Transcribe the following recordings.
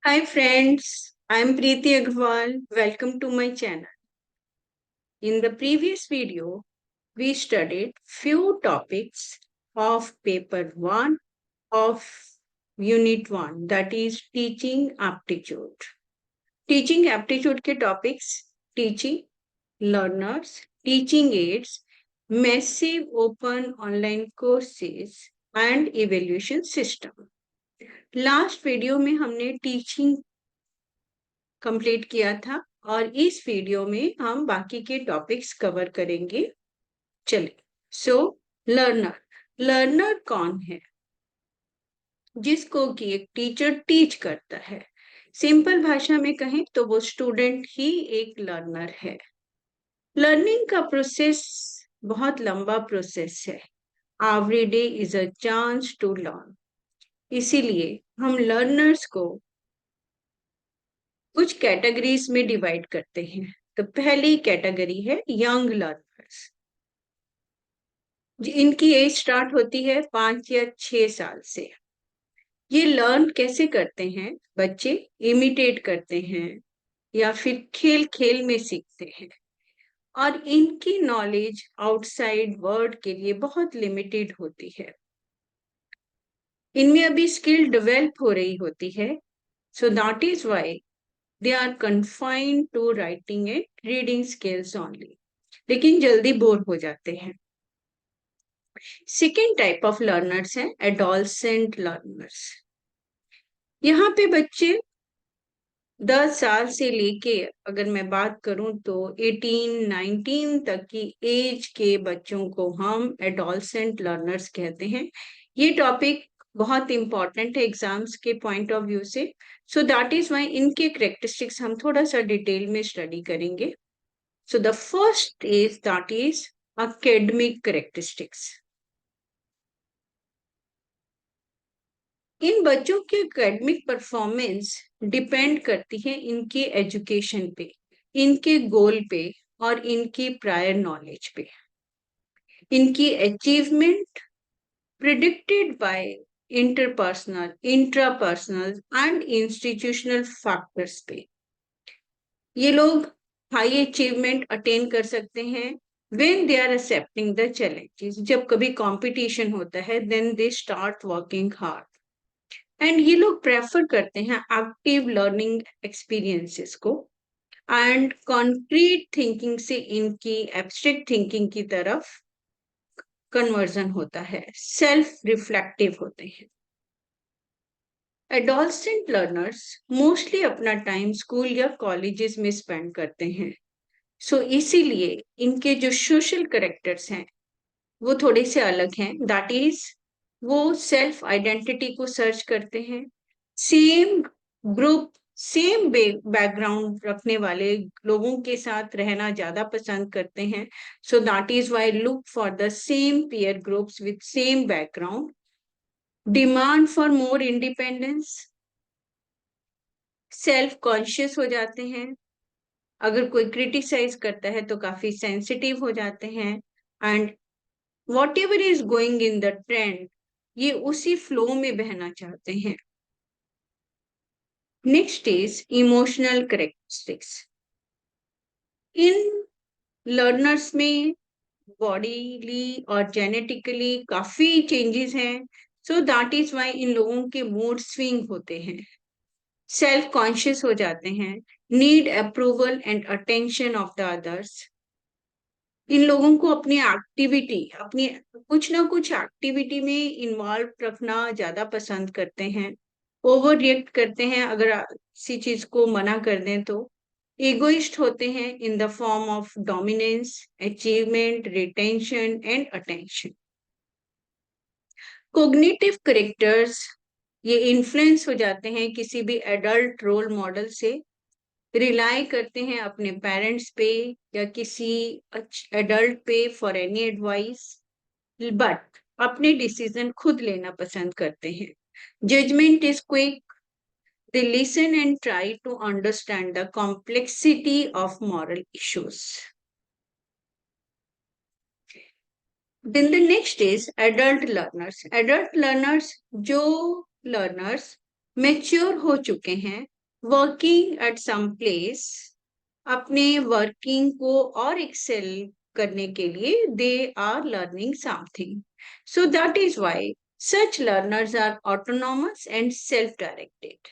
Hi friends, I am Preeti Agrawal. Welcome to my channel. In the previous video, we studied few topics of paper 1 of unit 1, that is teaching aptitude. Teaching aptitude के topics teaching learners, teaching aids, massive open online courses and evaluation system. Last video में हमने teaching complete किया था और इस video में हम बाकी के टॉपिक्स कवर करेंगे। चलिए, सो लर्नर लर्नर कौन है? जिसको कि एक टीचर टीच करता है। सिंपल भाषा में कहें तो वो स्टूडेंट ही एक लर्नर है। लर्निंग का प्रोसेस बहुत लंबा प्रोसेस है। Every day is a chance to learn. इसीलिए हम लर्नर्स को कुछ कैटेगरीज में डिवाइड करते हैं। तो पहली कैटेगरी है यंग लर्नर्स। इनकी एज स्टार्ट होती है 5 या 6 साल से। ये लर्न कैसे करते हैं? बच्चे इमिटेट करते हैं या फिर खेल खेल में सीखते हैं और इनकी नॉलेज आउटसाइड वर्ल्ड के लिए बहुत लिमिटेड होती है। इनमें अभी स्किल डेवलप हो रही होती है। So that is why they are confined to writing and reading skills only, लेकिन जल्दी बोर हो जाते हैं। सेकेंड टाइप ऑफ लर्नर्स हैं एडोलसेंट लर्नर्स। यहाँ पे बच्चे 10 साल से लेके, अगर मैं बात करूं तो 18-19 तक की एज के बच्चों को हम एडोलसेंट लर्नर्स कहते हैं। ये टॉपिक बहुत इंपॉर्टेंट है एग्जाम्स के पॉइंट ऑफ व्यू से। सो दैट इज वाई इनके करेक्टरिस्टिक्स हम थोड़ा सा डिटेल में स्टडी करेंगे। So the first is that is academic characteristics. इन बच्चों की एकेडमिक परफॉर्मेंस डिपेंड करती है इनके एजुकेशन पे, इनके गोल पे और इनकी प्रायर नॉलेज पे। इनकी achievement predicted by interpersonal, intrapersonal and institutional factors पे। ये लोग हाई अचीवमेंट अटेन कर सकते हैं when they are accepting the challenges। जब कभी कंपटीशन होता है then they start working hard। And ये लोग प्रेफर करते हैं एक्टिव लर्निंग एक्सपीरियंसेस को एंड कॉन्क्रीट थिंकिंग से इनकी एब्स्ट्रैक्ट थिंकिंग की तरफ कन्वर्जन होता है, सेल्फ रिफ्लेक्टिव होते हैं। एडोलसेंट लर्नर्स मोस्टली अपना टाइम स्कूल या कॉलेजेस में स्पेंड करते हैं। सो इसीलिए इनके जो सोशल करेक्टर्स हैं वो थोड़े से अलग हैं। दैट इज वो सेल्फ आइडेंटिटी को सर्च करते हैं। सेम ग्रुप, सेम बैकग्राउंड रखने वाले लोगों के साथ रहना ज्यादा पसंद करते हैं। So that is why look for the same peer groups with same background. Demand for more independence, self conscious हो जाते हैं। अगर कोई क्रिटिसाइज करता है तो काफी सेंसिटिव हो जाते हैं and what ever is going in the trend, ये उसी फ्लो में बहना चाहते हैं। Next is emotional characteristics. In learners में बॉडीली और जेनेटिकली काफी चेंजेस हैं। सो दैट इज वाई इन लोगों के मूड स्विंग होते हैं, सेल्फ कॉन्शियस हो जाते हैं, need approval and attention of the others. इन लोगों को अपनी एक्टिविटी, अपनी कुछ ना कुछ एक्टिविटी में इन्वॉल्व रखना ज्यादा पसंद करते हैं। ओवर रिएक्ट करते हैं अगर किसी चीज को मना कर दें तो। egoist होते हैं in the form of dominance, achievement, retention and attention. Cognitive characters, ये इन्फ्लुएंस हो जाते हैं किसी भी एडल्ट रोल मॉडल से, रिलाई करते हैं अपने पेरेंट्स पे या किसी एडल्ट पे फॉर एनी एडवाइस, बट अपने डिसीजन खुद लेना पसंद करते हैं। Judgement is quick, they listen and try to understand the complexity of moral issues. Then the next is adult learners। adult learners, जो learners मैच्योर हो चुके हैं, वर्किंग एट सम प्लेस, अपने वर्किंग को और एक्सेल करने के लिए they are learning something. So that is why such learners are autonomous and self-directed.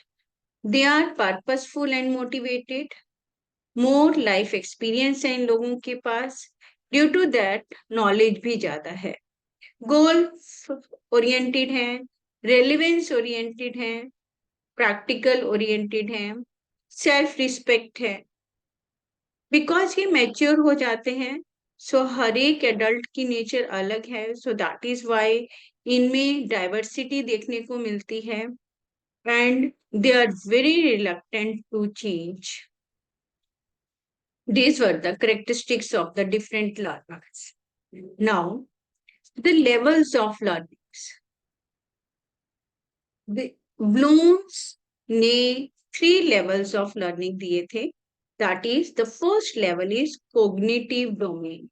They are purposeful and motivated. More life experience है इन लोगों के पास. ड्यू टू दैट नॉलेज भी ज्यादा है. गोल ओरिएंटेड हैं, रेलिवेंस ओरिएंटेड हैं, प्रैक्टिकल ओरिएंटेड हैं, self respect है. बिकॉज ये मैच्योर हो जाते हैं, सो हर एक एडल्ट की नेचर अलग है. सो दैट इज वाई इनमें डाइवर्सिटी देखने को मिलती है. And they are very reluctant to change. These were the characteristics of the different learners. Now, the levels of learnings. The Bloom's ने 3 levels of learning दिए थे. That is, the first level is cognitive domain.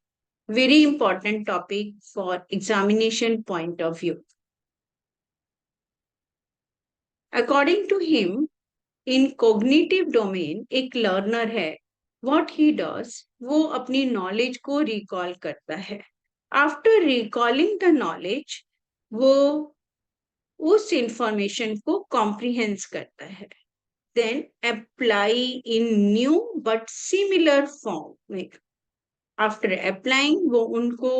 Very important topic for examination point of view. According to him, in cognitive domain, एक learner है. What he does, वो अपनी knowledge को recall करता है. After recalling the knowledge, वो उस information को comprehend करता है. Then apply in new but similar form. After applying, वो उनको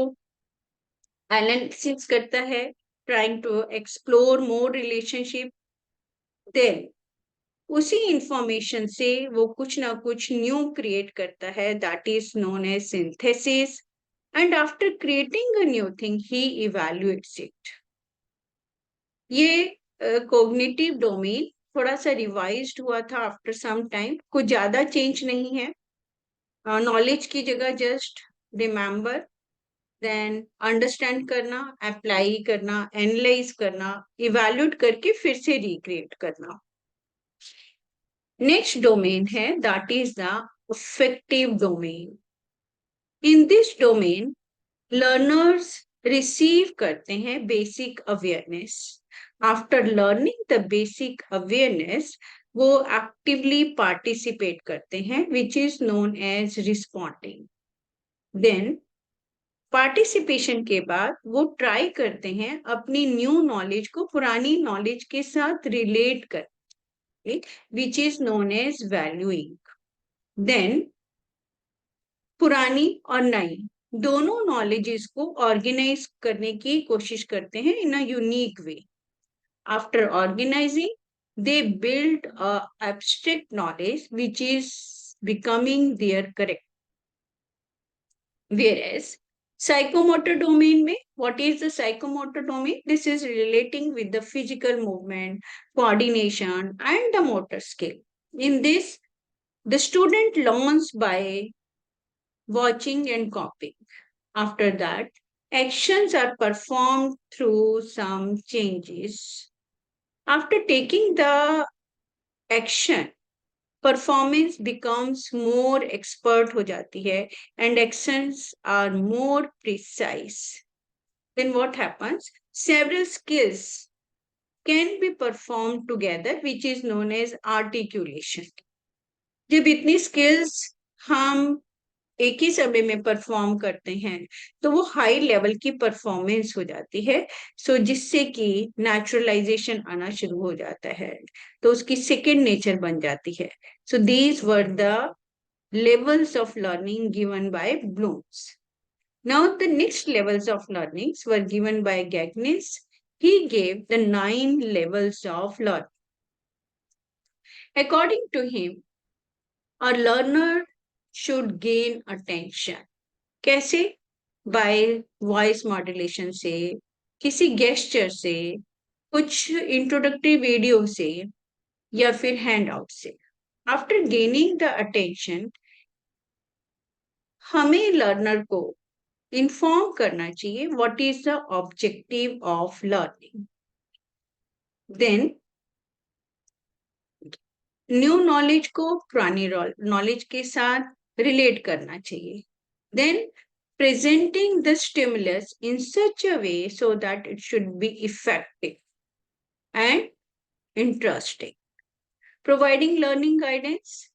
analysis करता है, trying to explore more relationship. Then उसी इंफॉर्मेशन से वो कुछ ना कुछ न्यू क्रिएट करता है. That is known as synthesis. And after creating a new thing he evaluates it. ये कॉग्निटिव डोमेन थोड़ा सा रिवाइज्ड हुआ था आफ्टर सम टाइम. कुछ ज्यादा चेंज नहीं है. नॉलेज की जगह जस्ट रिमेंबर, देन अंडरस्टैंड करना, अप्लाई करना, एनालाइज करना, इवैल्यूएट करके फिर से रिक्रिएट करना. नेक्स्ट डोमेन है that is the affective domain. In this domain learners receive करते हैं basic awareness. After learning the basic awareness, वो एक्टिवली पार्टिसिपेट करते हैं, which is known as responding. Then participation के बाद वो ट्राई करते हैं अपनी न्यू नॉलेज को पुरानी नॉलेज के साथ रिलेट कर, which is known as valuing. Then पुरानी और नई दोनों नॉलेजेस को ऑर्गेनाइज करने की कोशिश करते हैं in a unique way. After organising, they build a abstract knowledge which is becoming their correct. Whereas psychomotor domain में, what is the psychomotor domain? This is relating with the physical movement, coordination and the motor skill. In this, the student learns by watching and copying. After that, actions are performed through some changes. After taking the action, performance becomes more expert हो जाती है and actions are more precise. Then what happens? Several skills can be performed together, which is known as articulation. जब इतनी skills हम एक ही समय में perform करते हैं तो वो हाई लेवल की परफॉर्मेंस हो जाती है. सो जिससे कि नेचुरलाइजेशन आना शुरू हो जाता है, तो उसकी सेकेंड नेचर बन जाती है. So these were the levels of learning given by Bloom's. Now the next levels of learnings were given by Gagnis. He gave the 9 levels of learning. According to him, a learner should gain attention. कैसे? Bye voice modulation से, किसी gesture से, कुछ introductory video से, या फिर hand out से. After gaining the attention, हमें लर्नर को इन्फॉर्म करना चाहिए what is the objective of learning. Then new knowledge को पुरानी नॉलेज के साथ रिलेट करना चाहिए. Then presenting the stimulus in such a way so that it should be effective and interesting. Providing learning guidance.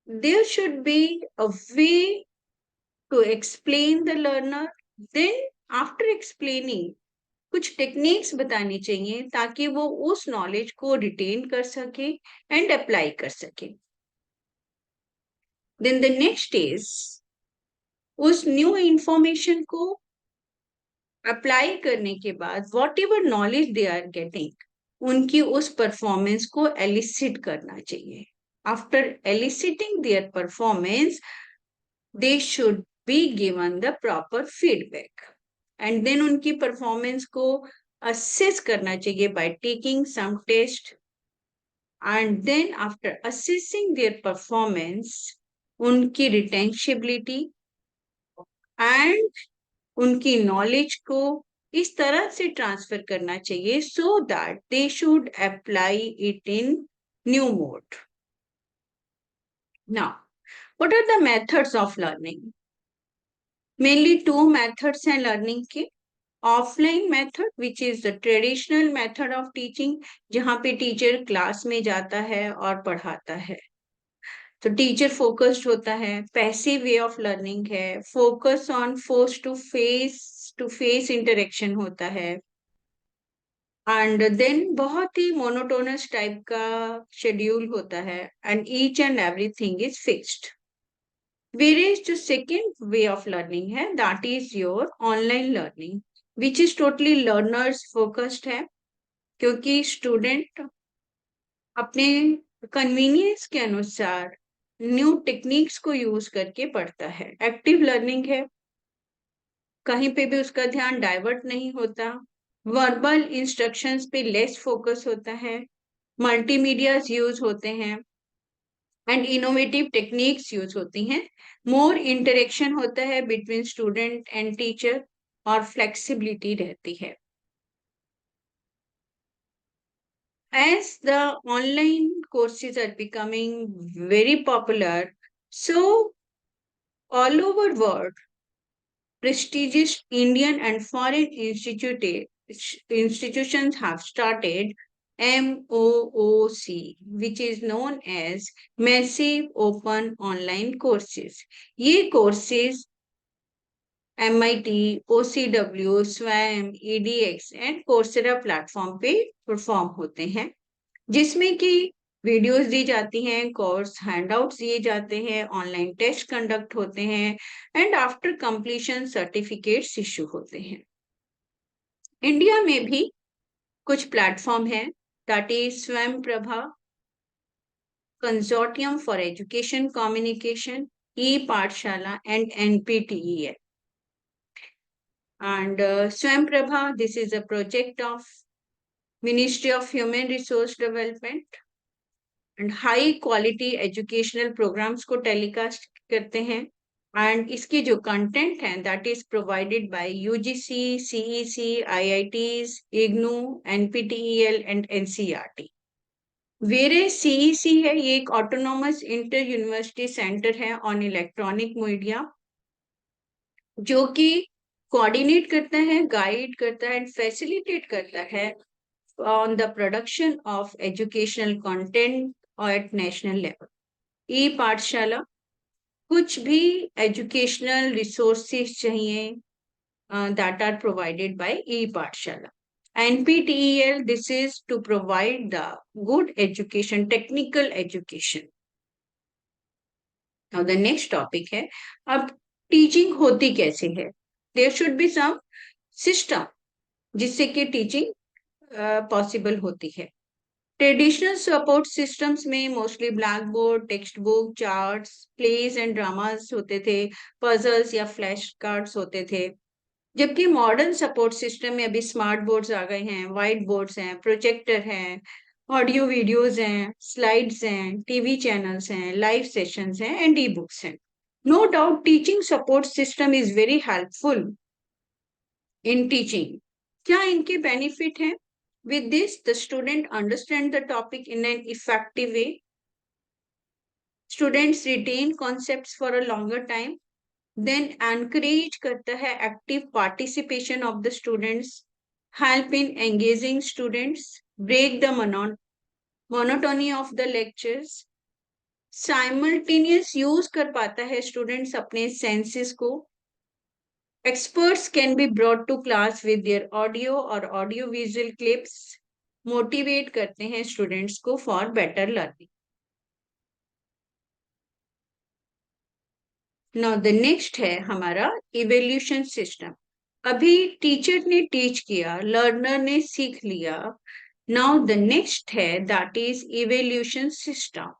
There should be a way to explain the learner. Then after explaining, कुछ techniques बतानी चाहिए ताकि वो उस knowledge को retain कर सके and apply कर सके. देन द नेक्स्ट इज उस न्यू इंफॉर्मेशन को अप्लाई करने के बाद whatever knowledge they are getting उनकी उस परफॉर्मेंस को एलिसिट करना चाहिए. After eliciting their performance they should be given the proper feedback and then उनकी परफॉर्मेंस को असेस करना चाहिए by taking some test. And then after assessing their performance, उनकी retentionability and उनकी knowledge को इस तरह से transfer करना चाहिए so that they should apply it in new mode. Now, what are the methods of learning? Mainly two methods हैं learning के. Offline method which is the traditional method of teaching, जहां पे टीचर क्लास में जाता है और पढ़ाता है. तो टीचर फोकस्ड होता है. पैसिव वे ऑफ लर्निंग है, focus on to face interaction होता है. एंड देन बहुत ही मोनोटोनस टाइप का शेड्यूल होता है and each and everything is fixed. Whereas the second way of learning है, that is your online learning, which is totally learners focused है, क्योंकि स्टूडेंट अपने कन्वीनियंस के अनुसार न्यू टेक्निक्स को यूज करके पढ़ता है. एक्टिव लर्निंग है, कहीं पे भी उसका ध्यान डाइवर्ट नहीं होता. वर्बल इंस्ट्रक्शंस पे लेस फोकस होता है. मल्टीमीडियाज यूज होते हैं एंड इनोवेटिव टेक्निक्स यूज होती हैं. मोर इंटरेक्शन होता है बिटवीन स्टूडेंट एंड टीचर और फ्लेक्सिबिलिटी रहती है. As the online courses are becoming very popular, so all over world, prestigious Indian and foreign institutions have started MOOC, which is known as Massive Open Online Courses. ये courses MIT, OCW, SWAM, EDX and Coursera platform पे perform होते हैं, जिसमें कि videos दी जाती हैं, course handouts दिए जाते हैं, ऑनलाइन टेस्ट कंडक्ट होते हैं and after completion certificates issue होते हैं. इंडिया में भी कुछ प्लेटफॉर्म है, that is Swayam Prabha, consortium for education communication, e Pathshala and NPTEL. And Swam Prabha, this is a project of Ministry of Human Resource Development and high quality educational programs को telecast करते हैं. And इसके जो content हैं, that is provided by UGC, CEC, IITs, IGNOU, NPTEL and NCERT. Whereas CEC है, ये एक autonomous inter-university center है on electronic media, जो कि कोऑर्डिनेट करता है, गाइड करता है एंड फैसिलिटेट करता है on the production of educational content at national level. E Pathshala, कुछ भी एजुकेशनल रिसोर्सेज चाहिए that are provided by e Pathshala. NPTEL, this is to provide the good education, technical education. Now the next topic है, अब teaching होती कैसे है. There should be some system जिससे कि टीचिंग पॉसिबल होती है. ट्रेडिशनल सपोर्ट सिस्टम्स में mostly black board, text book, charts, plays and dramas होते थे, पजल्स या फ्लैश कार्ड्स होते थे. जबकि मॉडर्न सपोर्ट सिस्टम में अभी स्मार्ट बोर्ड्स आ गए हैं, व्हाइट बोर्ड्स हैं, प्रोजेक्टर हैं, ऑडियो वीडियोज हैं, स्लाइड्स हैं, टीवी चैनल्स हैं, लाइव सेशंस हैं एंड ई बुक्स हैं. No doubt teaching support system is very helpful in teaching. क्या इनके benefit हैं? With this, the student understand the topic in an effective way. Students retain concepts for a longer time. Then encourage करता है active participation of the students. help in engaging students, break the monotony of the lectures, simultaneous use कर पाता है students अपने senses को. Experts can be brought to class with their audio or audio visual clips, motivate करते हैं students को for better learning. Now the next है हमारा evaluation system. अभी टीचर ने टीच किया, लर्नर ने सीख लिया. नाउ द नेक्स्ट है दैट इज इवैल्यूएशन सिस्टम.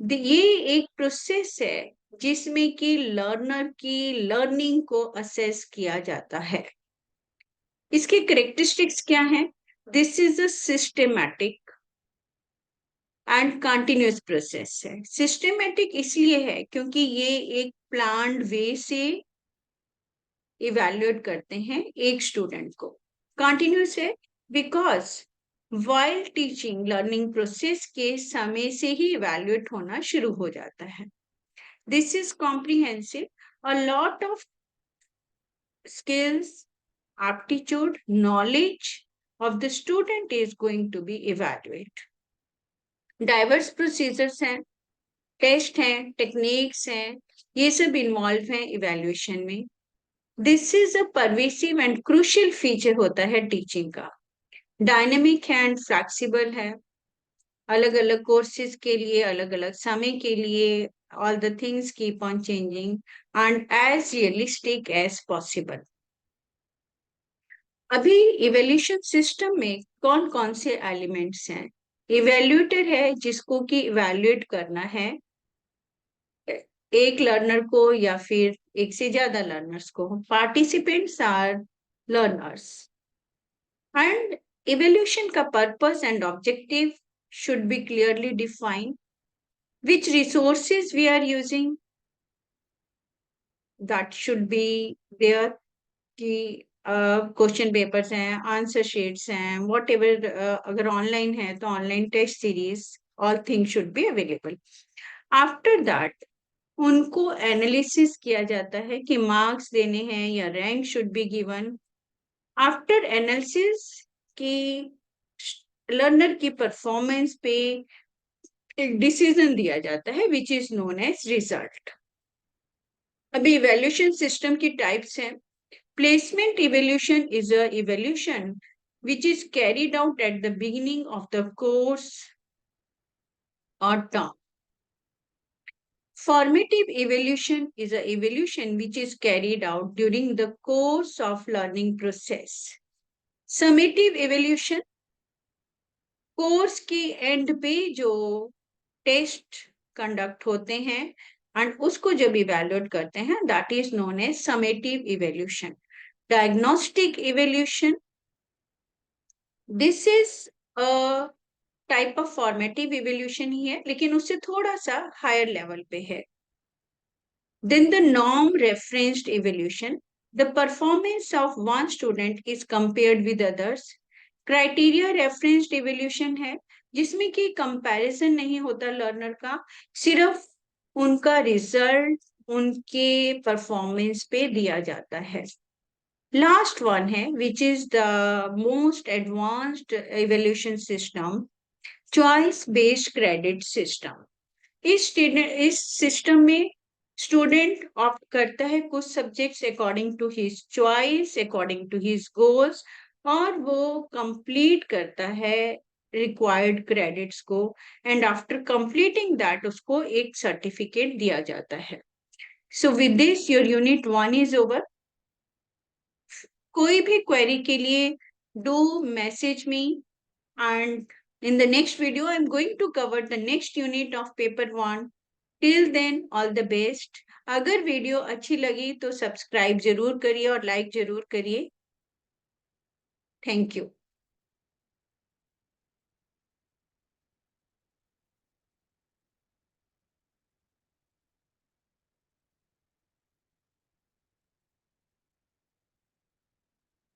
ये एक प्रोसेस है जिसमें कि लर्नर की लर्निंग को असेस किया जाता है. इसके करेक्टरिस्टिक्स क्या हैं? This is a systematic and continuous process है. सिस्टेमैटिक इसलिए है क्योंकि ये एक प्लान्ड वे से इवैल्यूएट करते हैं एक स्टूडेंट को. कंटिन्यूअस है because while teaching learning process के समय से ही इवैल्यूएट होना शुरू हो जाता है. This is comprehensive. A lot of skills, aptitude, knowledge of the student is going to be evaluated. Diverse procedures हैं, टेस्ट हैं, टेक्निक्स हैं, ये सब इन्वॉल्व हैं इवैल्यूएशन में. This is a pervasive and crucial feature होता है टीचिंग का. डायनेमिक है एंड फ्लेक्सिबल है. अलग अलग कोर्सेज के लिए, अलग अलग समय के लिए, all the things keep on changing and as realistic as possible. अभी इवैल्यूएशन सिस्टम में कौन कौन से एलिमेंट्स हैं? इवैल्यूएटर है जिसको कि इवैल्यूएट करना है एक लर्नर को या फिर एक से ज्यादा लर्नर्स को. Participants are learners and evaluation का purpose and objective should be clearly defined. Which resources we are using, that should be there. कि क्वेश्चन पेपर्स हैं, आंसर शीट्स हैं, वॉट एवर. अगर ऑनलाइन है तो online test series, all things should be available. After that उनको analysis किया जाता है कि मार्क्स देने हैं या rank should be given. After analysis की लर्नर की परफॉर्मेंस पे एक डिसीजन दिया जाता है which is known as result. अभी इवैल्यूएशन सिस्टम की टाइप्स हैं. Placement evaluation is a evaluation which is carried out at the beginning of the course or term. Formative evaluation is a evaluation which is carried out during the course of learning process. Summative evaluation course के and पे जो test conduct होते हैं and उसको जब evaluate करते हैं, that is known as summative evaluation. Diagnostic evaluation, this is a type of formative evaluation ही है लेकिन उससे थोड़ा सा हायर लेवल पे है. Then the norm referenced evaluation, the performance of one student is compared with others. Criteria referenced evaluation है जिसमें कि कंपैरिजन नहीं होता लर्नर का, सिर्फ उनका रिजल्ट उनके परफॉर्मेंस पे दिया जाता है. लास्ट वन है which is the most advanced evaluation system, choice based credit system. इस सिस्टम में स्टूडेंट ऑप्ट करता है कुछ subjects according to his choice, according to his goals, और वो कंप्लीट करता है रिक्वायर्ड क्रेडिट्स को एंड आफ्टर कंप्लीटिंग दैट उसको एक सर्टिफिकेट दिया जाता है. So with this your unit 1 is over. कोई भी क्वेरी के लिए do message me and in the next video I'm going to cover the next unit of paper 1. Till then all the best. अगर video अच्छी लगी तो subscribe जरूर करिए और लाइक जरूर करिए. Thank you.